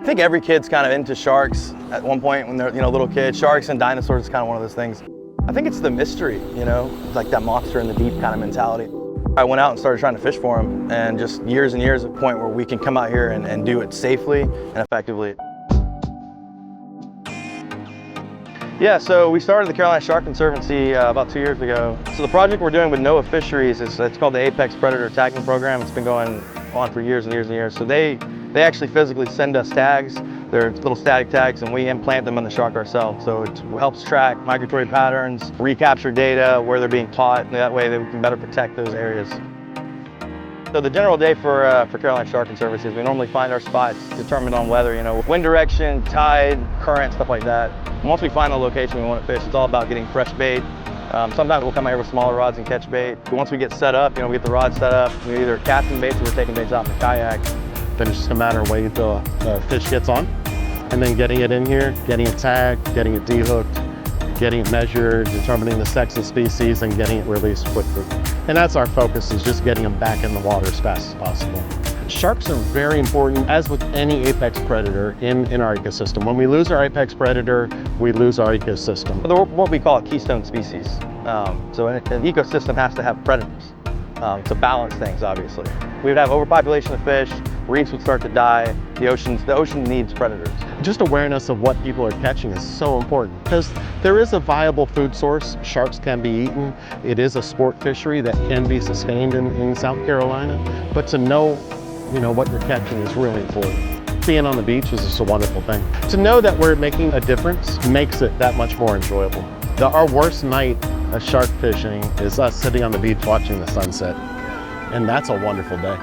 I think every kid's kind of into sharks at one point when they're, little kids. Sharks and dinosaurs is kind of one of those things. I think it's the mystery, like that monster in the deep kind of mentality. I went out and started trying to fish for them, and just years and years at the point where we can come out here and do it safely and effectively. Yeah, so we started the Carolina Shark Conservancy about 2 years ago. So the project we're doing with NOAA Fisheries it's called the Apex Predator Tagging Program. It's been going on for years and years and years. So they actually physically send us tags. They're little static tags, and we implant them in the shark ourselves. So it helps track migratory patterns, recapture data, where they're being caught, and that way we can better protect those areas. So the general day for Carolina Shark Conservancy is we normally find our spots determined on weather, wind direction, tide, current, stuff like that. And once we find the location we want to fish, it's all about getting fresh bait. Sometimes we'll come out here with smaller rods and catch bait. But once we get set up, we get the rod set up, we're either casting baits or we're taking baits out in the kayak. Then it's just a matter of waiting until the fish gets on, and then getting it in here, getting it tagged, getting it dehooked, getting it measured, determining the sex of species, and getting it released quickly. And that's our focus, is just getting them back in the water as fast as possible. Sharks are very important, as with any apex predator in our ecosystem. When we lose our apex predator, we lose our ecosystem. They're what we call a keystone species. So an ecosystem has to have predators to balance things, obviously. We would have overpopulation of fish, reefs would start to die, the ocean needs predators. Just awareness of what people are catching is so important, because there is a viable food source. Sharks can be eaten. It is a sport fishery that can be sustained in South Carolina, but to know what you're catching is really important. Being on the beach is just a wonderful thing. To know that we're making a difference makes it that much more enjoyable. Our worst night of shark fishing is us sitting on the beach watching the sunset, and that's a wonderful day.